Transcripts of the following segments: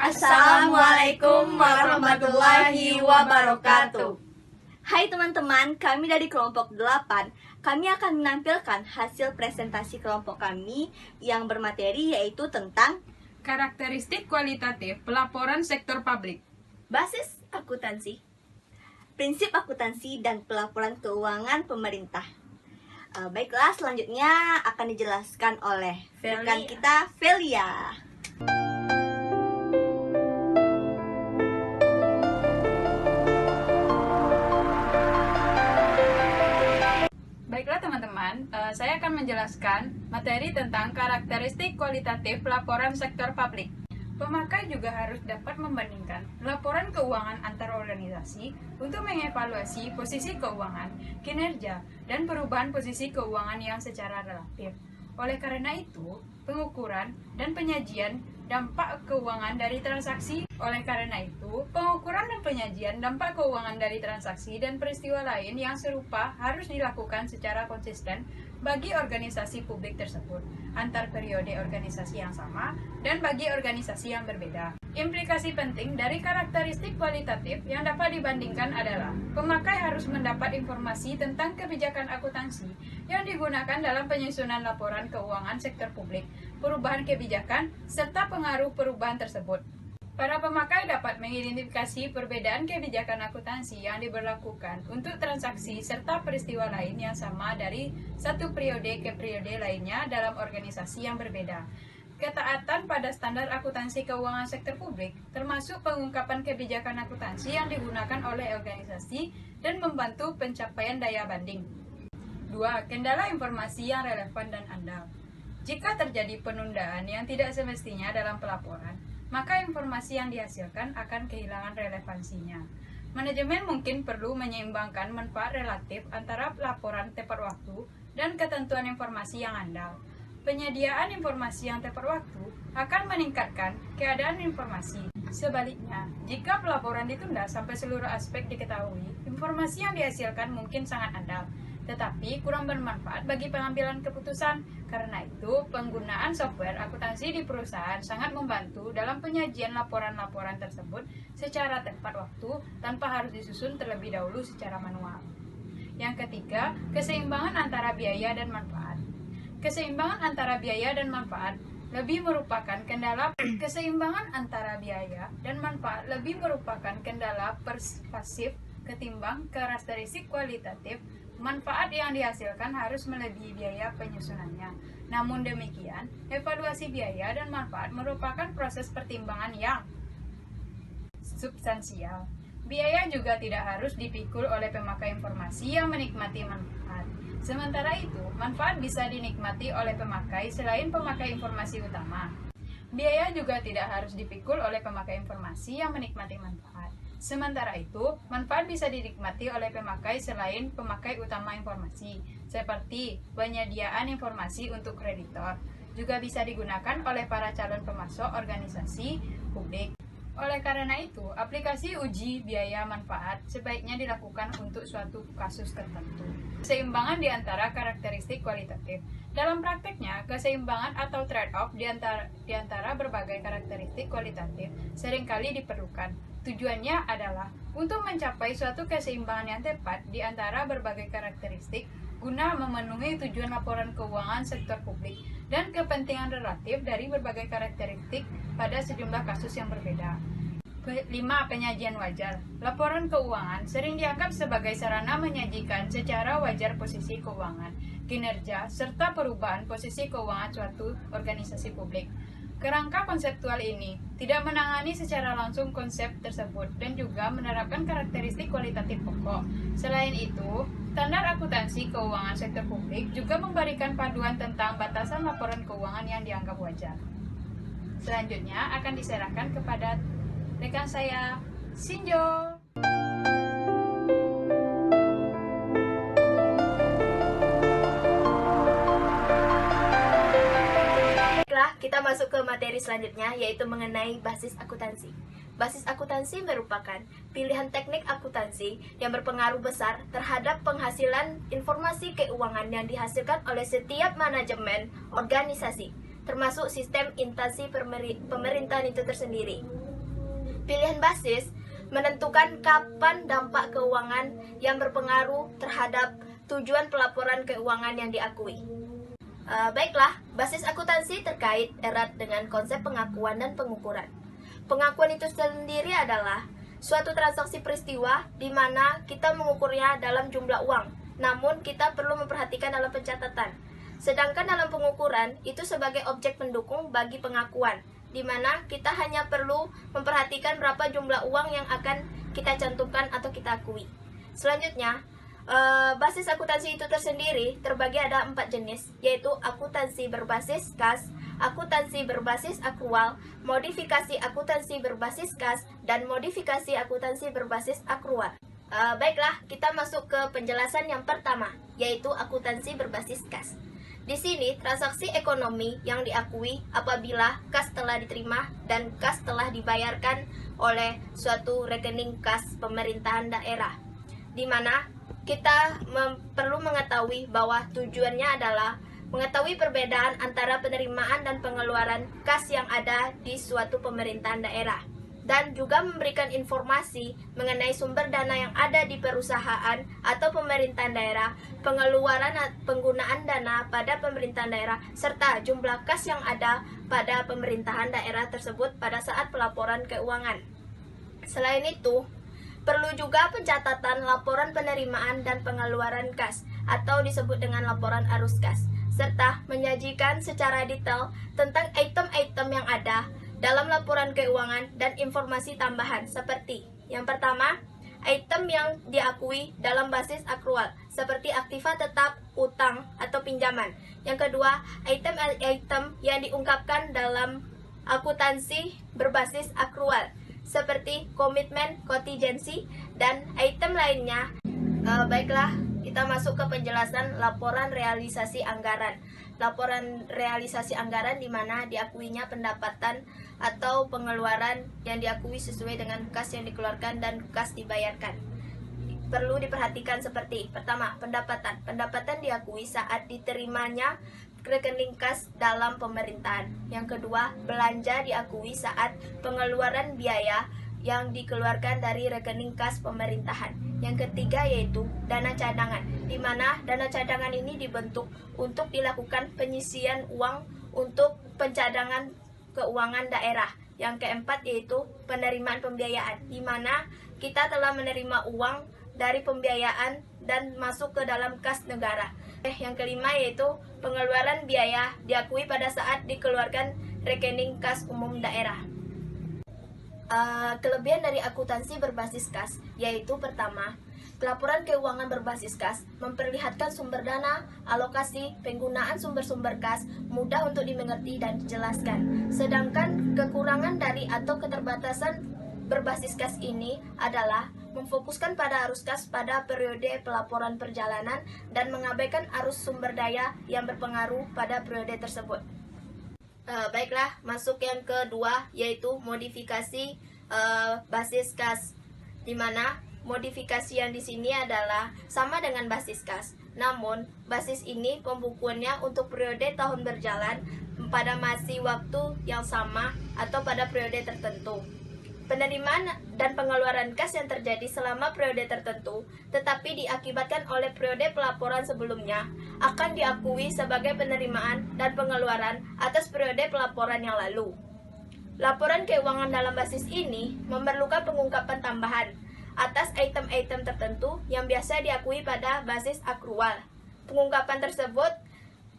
Assalamualaikum warahmatullahi wabarakatuh. Hai teman-teman, kami dari kelompok 8. Kami akan menampilkan hasil presentasi kelompok kami yang bermateri yaitu tentang karakteristik kualitatif pelaporan sektor publik, basis akuntansi, prinsip akuntansi dan pelaporan keuangan pemerintah. Baiklah, selanjutnya akan dijelaskan oleh rekan kita, Velia. Baiklah teman-teman, saya akan menjelaskan materi tentang karakteristik kualitatif laporan sektor publik. Pemakai juga harus dapat membandingkan laporan keuangan antar organisasi untuk mengevaluasi posisi keuangan, kinerja, dan perubahan posisi keuangan yang secara relatif. Oleh karena itu, pengukuran dan penyajian dampak keuangan dari transaksi. Oleh karena itu, pengukuran dan penyajian dampak keuangan dari transaksi dan peristiwa lain yang serupa harus dilakukan secara konsisten bagi organisasi publik tersebut, antar periode organisasi yang sama dan bagi organisasi yang berbeda. Implikasi penting dari karakteristik kualitatif yang dapat dibandingkan adalah pemakai harus mendapat informasi tentang kebijakan akuntansi yang digunakan dalam penyusunan laporan keuangan sektor publik, perubahan kebijakan, serta pengaruh perubahan tersebut. Para pemakai dapat mengidentifikasi perbedaan kebijakan akuntansi yang diberlakukan untuk transaksi serta peristiwa lain yang sama dari satu periode ke periode lainnya dalam organisasi yang berbeda. Ketaatan pada standar akuntansi keuangan sektor publik, termasuk pengungkapan kebijakan akuntansi yang digunakan oleh organisasi dan membantu pencapaian daya banding. 2. Kendala informasi yang relevan dan andal. Jika terjadi penundaan yang tidak semestinya dalam pelaporan, maka informasi yang dihasilkan akan kehilangan relevansinya. Manajemen mungkin perlu menyeimbangkan manfaat relatif antara laporan tepat waktu dan ketentuan informasi yang andal. Penyediaan informasi yang tepat waktu akan meningkatkan keadaan informasi. Sebaliknya, jika pelaporan ditunda sampai seluruh aspek diketahui, informasi yang dihasilkan mungkin sangat andal, tetapi kurang bermanfaat bagi pengambilan keputusan. Karena itu, penggunaan software akuntansi di perusahaan sangat membantu dalam penyajian laporan-laporan tersebut secara tepat waktu tanpa harus disusun terlebih dahulu secara manual. Yang ketiga, keseimbangan antara biaya dan manfaat. Keseimbangan antara biaya dan manfaat lebih merupakan kendala persuasif ketimbang karakteristik kualitatif. Manfaat yang dihasilkan harus melebihi biaya penyusunannya. Namun demikian, evaluasi biaya dan manfaat merupakan proses pertimbangan yang substansial. Biaya juga tidak harus dipikul oleh pemakai informasi yang menikmati manfaat. Sementara itu, manfaat bisa dinikmati oleh pemakai selain pemakai informasi utama. Biaya juga tidak harus dipikul oleh pemakai informasi yang menikmati manfaat. Sementara itu, manfaat bisa dinikmati oleh pemakai selain pemakai utama informasi, seperti penyediaan informasi untuk kreditor. Juga bisa digunakan oleh para calon pemasok organisasi publik. Oleh karena itu, aplikasi uji biaya manfaat sebaiknya dilakukan untuk suatu kasus tertentu. Keseimbangan di antara karakteristik kualitatif. Dalam prakteknya, keseimbangan atau trade-off di antara berbagai karakteristik kualitatif seringkali diperlukan. Tujuannya adalah untuk mencapai suatu keseimbangan yang tepat di antara berbagai karakteristik guna memenuhi tujuan laporan keuangan sektor publik dan kepentingan relatif dari berbagai karakteristik pada sejumlah kasus yang berbeda. 5. Penyajian wajar. Laporan keuangan sering dianggap sebagai sarana menyajikan secara wajar posisi keuangan, kinerja, serta perubahan posisi keuangan suatu organisasi publik. Kerangka konseptual ini tidak menangani secara langsung konsep tersebut dan juga menerapkan karakteristik kualitatif pokok. Selain itu, standar akuntansi keuangan sektor publik juga memberikan panduan tentang batasan laporan keuangan yang dianggap wajar. Selanjutnya akan diserahkan kepada rekan saya, Sinjo. Kita masuk ke materi selanjutnya, yaitu mengenai basis akuntansi. Basis akuntansi merupakan pilihan teknik akuntansi yang berpengaruh besar terhadap penghasilan informasi keuangan yang dihasilkan oleh setiap manajemen organisasi, termasuk sistem instansi pemerintahan itu tersendiri. Pilihan basis menentukan kapan dampak keuangan yang berpengaruh terhadap tujuan pelaporan keuangan yang diakui. Baiklah, basis akuntansi terkait erat dengan konsep pengakuan dan pengukuran. Pengakuan itu sendiri adalah suatu transaksi peristiwa di mana kita mengukurnya dalam jumlah uang, namun kita perlu memperhatikan dalam pencatatan. Sedangkan dalam pengukuran itu sebagai objek pendukung bagi pengakuan, di mana kita hanya perlu memperhatikan berapa jumlah uang yang akan kita cantumkan atau kita akui. Selanjutnya, basis akuntansi itu tersendiri terbagi ada 4 jenis, yaitu akuntansi berbasis kas, akuntansi berbasis akrual, modifikasi akuntansi berbasis kas, dan modifikasi akuntansi berbasis akrual. Baiklah, kita masuk ke penjelasan yang pertama, yaitu akuntansi berbasis kas. Di sini, transaksi ekonomi yang diakui apabila kas telah diterima dan kas telah dibayarkan oleh suatu rekening kas pemerintahan daerah, di mana kita perlu mengetahui bahwa tujuannya adalah mengetahui perbedaan antara penerimaan dan pengeluaran kas yang ada di suatu pemerintahan daerah, dan juga memberikan informasi mengenai sumber dana yang ada di perusahaan atau pemerintahan daerah, pengeluaran penggunaan dana pada pemerintahan daerah, serta jumlah kas yang ada pada pemerintahan daerah tersebut pada saat pelaporan keuangan. Selain itu, perlu juga pencatatan laporan penerimaan dan pengeluaran kas atau disebut dengan laporan arus kas, serta menyajikan secara detail tentang item-item yang ada dalam laporan keuangan dan informasi tambahan seperti yang pertama, item yang diakui dalam basis akrual seperti aktiva tetap, utang atau pinjaman. Yang kedua, item-item yang diungkapkan dalam akuntansi berbasis akrual seperti komitmen, kontingensi, dan item lainnya. Baiklah, kita masuk ke penjelasan laporan realisasi anggaran. Laporan realisasi anggaran di mana diakuinya pendapatan atau pengeluaran yang diakui sesuai dengan kas yang dikeluarkan dan kas dibayarkan. Perlu diperhatikan seperti pertama, pendapatan. Pendapatan diakui saat diterimanya rekening kas dalam pemerintahan. Yang kedua, belanja diakui saat pengeluaran biaya yang dikeluarkan dari rekening kas pemerintahan. Yang ketiga yaitu dana cadangan, di mana dana cadangan ini dibentuk untuk dilakukan penyisian uang untuk pencadangan keuangan daerah. Yang keempat yaitu penerimaan pembiayaan, di mana kita telah menerima uang dari pembiayaan dan masuk ke dalam kas negara. Yang kelima yaitu pengeluaran biaya diakui pada saat dikeluarkan rekening kas umum daerah. Kelebihan dari akuntansi berbasis kas yaitu pertama, pelaporan keuangan berbasis kas memperlihatkan sumber dana, alokasi, penggunaan sumber-sumber kas mudah untuk dimengerti dan dijelaskan. Sedangkan kekurangan dari atau keterbatasan berbasis kas ini adalah memfokuskan pada arus kas pada periode pelaporan perjalanan dan mengabaikan arus sumber daya yang berpengaruh pada periode tersebut. Baiklah, masuk yang kedua yaitu modifikasi basis kas, di mana modifikasi yang di sini adalah sama dengan basis kas, namun basis ini pembukuannya untuk periode tahun berjalan pada masih waktu yang sama atau pada periode tertentu. Penerimaan dan pengeluaran kas yang terjadi selama periode tertentu, tetapi diakibatkan oleh periode pelaporan sebelumnya, akan diakui sebagai penerimaan dan pengeluaran atas periode pelaporan yang lalu. Laporan keuangan dalam basis ini memerlukan pengungkapan tambahan atas item-item tertentu yang biasa diakui pada basis akrual. Pengungkapan tersebut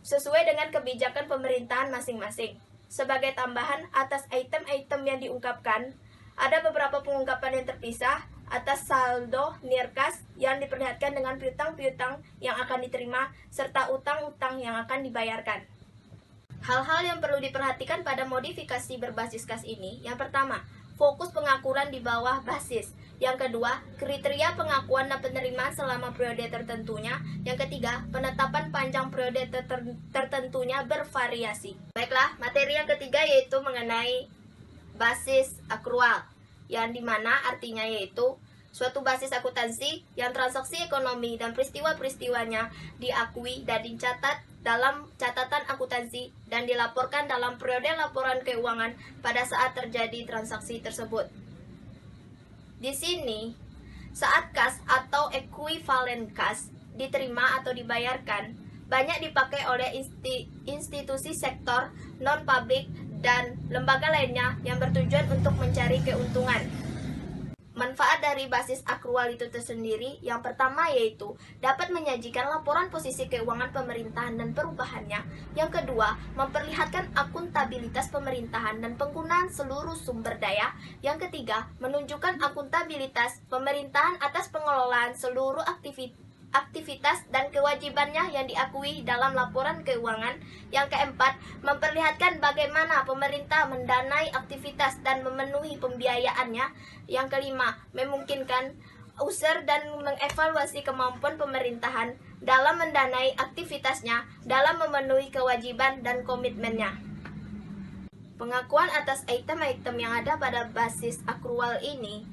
sesuai dengan kebijakan pemerintahan masing-masing. Sebagai tambahan atas item-item yang diungkapkan, ada beberapa pengungkapan yang terpisah atas saldo nirkas yang diperlihatkan dengan piutang-piutang yang akan diterima serta utang-utang yang akan dibayarkan. Hal-hal yang perlu diperhatikan pada modifikasi berbasis kas ini, yang pertama, fokus pengakuran di bawah basis. Yang kedua, kriteria pengakuan dan penerimaan selama periode tertentunya. Yang ketiga, penetapan panjang periode tertentunya bervariasi. Baiklah, materi yang ketiga yaitu mengenai basis akrual, yang dimana artinya yaitu suatu basis akuntansi yang transaksi ekonomi dan peristiwa-peristiwanya diakui dan dicatat dalam catatan akuntansi dan dilaporkan dalam periode laporan keuangan pada saat terjadi transaksi tersebut. Di sini, saat kas atau equivalent kas diterima atau dibayarkan, banyak dipakai oleh institusi sektor non-publik dan lembaga lainnya yang bertujuan untuk mencari keuntungan. Manfaat dari basis akrual itu tersendiri, yang pertama yaitu dapat menyajikan laporan posisi keuangan pemerintahan dan perubahannya. Yang kedua, memperlihatkan akuntabilitas pemerintahan dan penggunaan seluruh sumber daya. Yang ketiga, menunjukkan akuntabilitas pemerintahan atas pengelolaan seluruh aktivitas dan kewajibannya yang diakui dalam laporan keuangan. Yang keempat, memperlihatkan bagaimana pemerintah mendanai aktivitas dan memenuhi pembiayaannya. Yang kelima, memungkinkan user dan mengevaluasi kemampuan pemerintahan dalam mendanai aktivitasnya dalam memenuhi kewajiban dan komitmennya. Pengakuan atas item-item yang ada pada basis akrual ini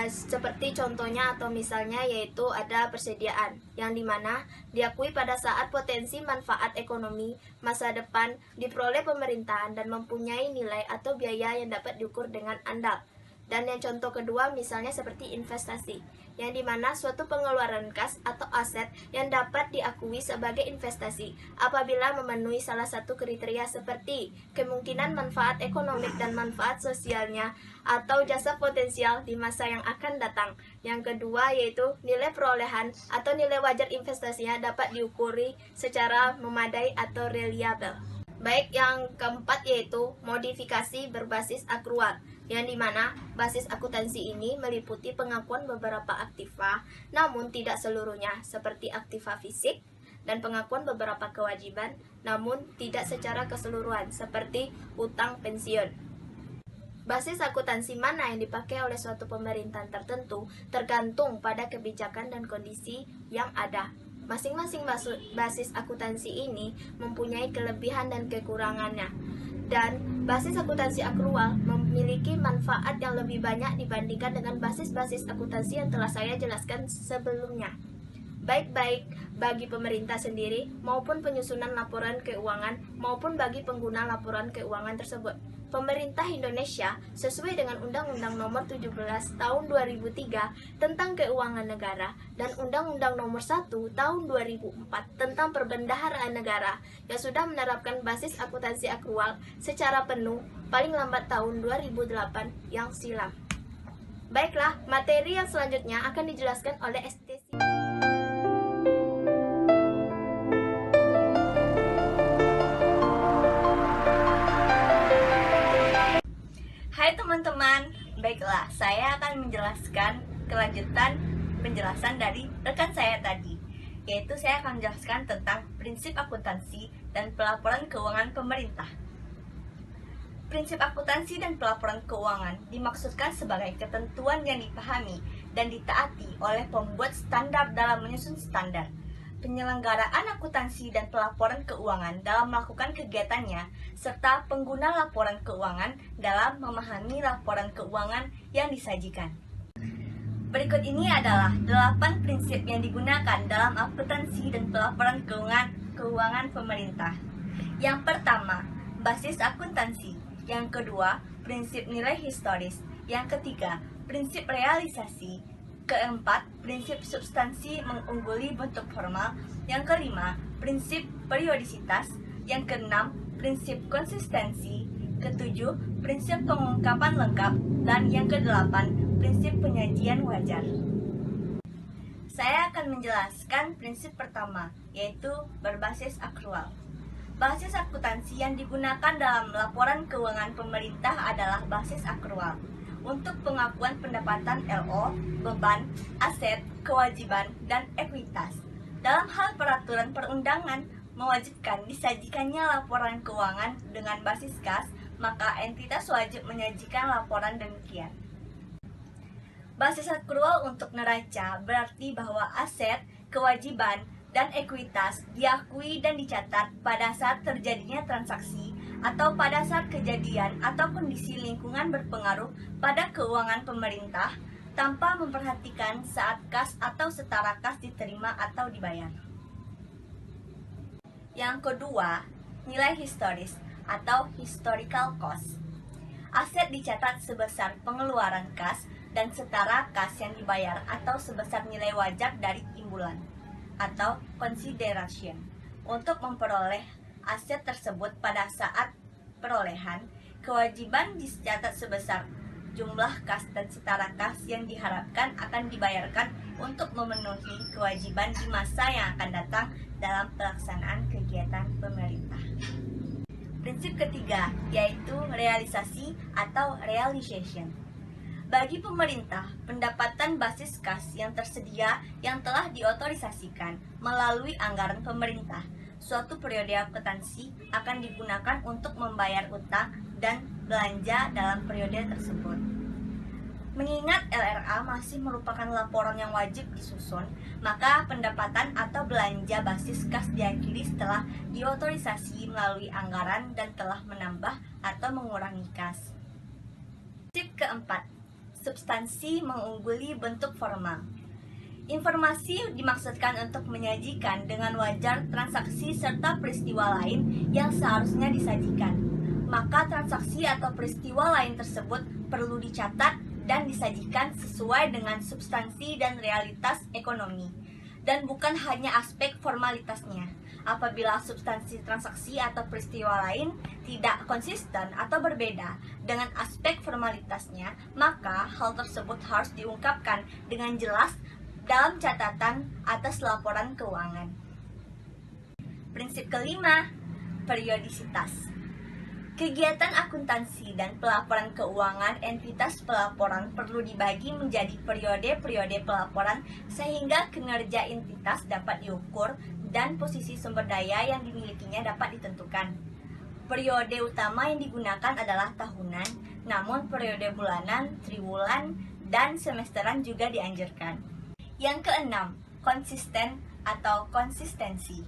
seperti contohnya atau misalnya yaitu ada persediaan yang dimana diakui pada saat potensi manfaat ekonomi masa depan diperoleh pemerintahan dan mempunyai nilai atau biaya yang dapat diukur dengan andal. Dan yang contoh kedua misalnya seperti investasi, yang dimana suatu pengeluaran kas atau aset yang dapat diakui sebagai investasi apabila memenuhi salah satu kriteria seperti kemungkinan manfaat ekonomik dan manfaat sosialnya atau jasa potensial di masa yang akan datang. Yang kedua yaitu nilai perolehan atau nilai wajar investasinya dapat diukuri secara memadai atau reliabel. Baik, yang keempat yaitu modifikasi berbasis akrual, yang dimana basis akuntansi ini meliputi pengakuan beberapa aktiva, namun tidak seluruhnya, seperti aktiva fisik, dan pengakuan beberapa kewajiban, namun tidak secara keseluruhan, seperti utang pensiun. Basis akuntansi mana yang dipakai oleh suatu pemerintahan tertentu tergantung pada kebijakan dan kondisi yang ada. Masing-masing basis akuntansi ini mempunyai kelebihan dan kekurangannya. Dan basis akuntansi akrual memiliki manfaat yang lebih banyak dibandingkan dengan basis-basis akuntansi yang telah saya jelaskan sebelumnya. Baik-baik bagi pemerintah sendiri maupun penyusunan laporan keuangan maupun bagi pengguna laporan keuangan tersebut. Pemerintah Indonesia sesuai dengan Undang-Undang Nomor 17 Tahun 2003 tentang Keuangan Negara dan Undang-Undang Nomor 1 Tahun 2004 tentang Perbendaharaan Negara yang sudah menerapkan basis akuntansi akrual secara penuh paling lambat tahun 2008 yang silam. Baiklah, materi yang selanjutnya akan dijelaskan oleh STC. Hai teman-teman, baiklah saya akan menjelaskan kelanjutan penjelasan dari rekan saya tadi, yaitu saya akan menjelaskan tentang prinsip akuntansi dan pelaporan keuangan pemerintah. Prinsip akuntansi dan pelaporan keuangan dimaksudkan sebagai ketentuan yang dipahami dan ditaati oleh pembuat standar dalam menyusun standar penyelenggaraan akuntansi dan pelaporan keuangan dalam melakukan kegiatannya, serta pengguna laporan keuangan dalam memahami laporan keuangan yang disajikan. Berikut ini adalah 8 prinsip yang digunakan dalam akuntansi dan pelaporan keuangan pemerintah. Yang pertama, basis akuntansi. Yang kedua, prinsip nilai historis. Yang ketiga, prinsip realisasi. Keempat, prinsip substansi mengungguli bentuk formal. Yang kelima, prinsip periodisitas. Yang keenam, prinsip konsistensi. Ketujuh, prinsip pengungkapan lengkap. Dan yang kedelapan, prinsip penyajian wajar. Saya akan menjelaskan prinsip pertama, yaitu berbasis akrual. Basis akuntansi yang digunakan dalam laporan keuangan pemerintah adalah basis akrual. Untuk pengakuan pendapatan LO, beban, aset, kewajiban, dan ekuitas. Dalam hal peraturan perundangan mewajibkan disajikannya laporan keuangan dengan basis kas, maka entitas wajib menyajikan laporan demikian. Basis akrual untuk neraca berarti bahwa aset, kewajiban, dan ekuitas diakui dan dicatat pada saat terjadinya transaksi atau pada saat kejadian atau kondisi lingkungan berpengaruh pada keuangan pemerintah tanpa memperhatikan saat kas atau setara kas diterima atau dibayar. Yang kedua, nilai historis atau historical cost. Aset dicatat sebesar pengeluaran kas dan setara kas yang dibayar atau sebesar nilai wajar dari imbulan atau consideration untuk memperoleh aset tersebut pada saat perolehan. Kewajiban dicatat sebesar jumlah kas dan setara kas yang diharapkan akan dibayarkan untuk memenuhi kewajiban di masa yang akan datang dalam pelaksanaan kegiatan pemerintah. Prinsip ketiga yaitu realisasi atau realization. Bagi pemerintah, pendapatan basis kas yang tersedia yang telah diotorisasikan melalui anggaran pemerintah suatu periode akuntansi akan digunakan untuk membayar utang dan belanja dalam periode tersebut. Mengingat LRA masih merupakan laporan yang wajib disusun, maka pendapatan atau belanja basis kas diakhiri setelah diotorisasi melalui anggaran dan telah menambah atau mengurangi kas. Prinsip keempat, substansi mengungguli bentuk formal. Informasi dimaksudkan untuk menyajikan dengan wajar transaksi serta peristiwa lain yang seharusnya disajikan. Maka transaksi atau peristiwa lain tersebut perlu dicatat dan disajikan sesuai dengan substansi dan realitas ekonomi, dan bukan hanya aspek formalitasnya. Apabila substansi transaksi atau peristiwa lain tidak konsisten atau berbeda dengan aspek formalitasnya, maka hal tersebut harus diungkapkan dengan jelas dalam catatan atas laporan keuangan. Prinsip kelima, periodisitas. Kegiatan akuntansi dan pelaporan keuangan entitas pelaporan perlu dibagi menjadi periode-periode pelaporan sehingga kinerja entitas dapat diukur dan posisi sumber daya yang dimilikinya dapat ditentukan. Periode utama yang digunakan adalah tahunan, namun periode bulanan, triwulan, dan semesteran juga dianjurkan. Yang keenam, konsisten atau konsistensi.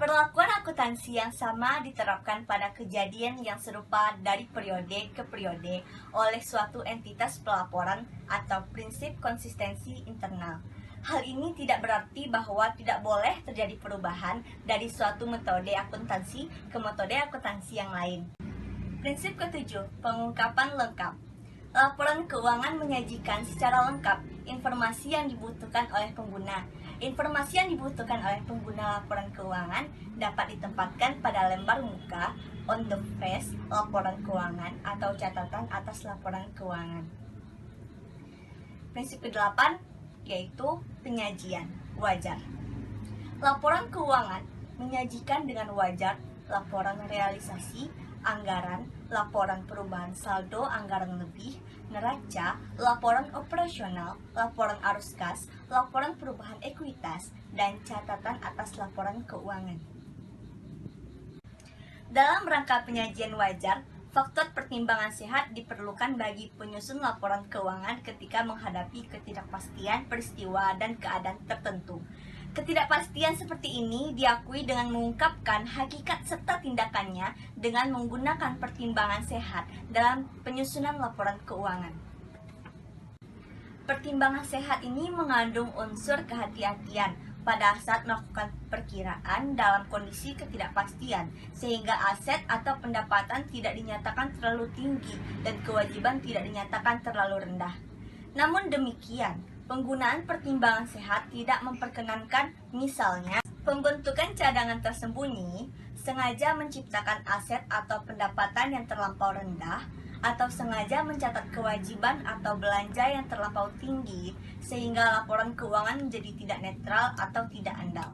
Perlakuan akuntansi yang sama diterapkan pada kejadian yang serupa dari periode ke periode oleh suatu entitas pelaporan atau prinsip konsistensi internal. Hal ini tidak berarti bahwa tidak boleh terjadi perubahan dari suatu metode akuntansi ke metode akuntansi yang lain. Prinsip ketujuh, pengungkapan lengkap. Laporan keuangan menyajikan secara lengkap informasi yang dibutuhkan oleh pengguna. Informasi yang dibutuhkan oleh pengguna laporan keuangan dapat ditempatkan pada lembar muka, on the face, laporan keuangan, atau catatan atas laporan keuangan. Prinsip ke-8 yaitu penyajian wajar. Laporan keuangan menyajikan dengan wajar laporan realisasi, anggaran, laporan perubahan saldo anggaran lebih, neraca, laporan operasional, laporan arus kas, laporan perubahan ekuitas, dan catatan atas laporan keuangan. Dalam rangka penyajian wajar, faktor pertimbangan sehat diperlukan bagi penyusun laporan keuangan ketika menghadapi ketidakpastian peristiwa dan keadaan tertentu. Ketidakpastian seperti ini diakui dengan mengungkapkan hakikat serta tindakannya dengan menggunakan pertimbangan sehat dalam penyusunan laporan keuangan. Pertimbangan sehat ini mengandung unsur kehati-hatian pada saat melakukan perkiraan dalam kondisi ketidakpastian, sehingga aset atau pendapatan tidak dinyatakan terlalu tinggi dan kewajiban tidak dinyatakan terlalu rendah. Namun demikian, penggunaan pertimbangan sehat tidak memperkenankan misalnya pembentukan cadangan tersembunyi, sengaja menciptakan aset atau pendapatan yang terlampau rendah, atau sengaja mencatat kewajiban atau belanja yang terlampau tinggi sehingga laporan keuangan menjadi tidak netral atau tidak andal.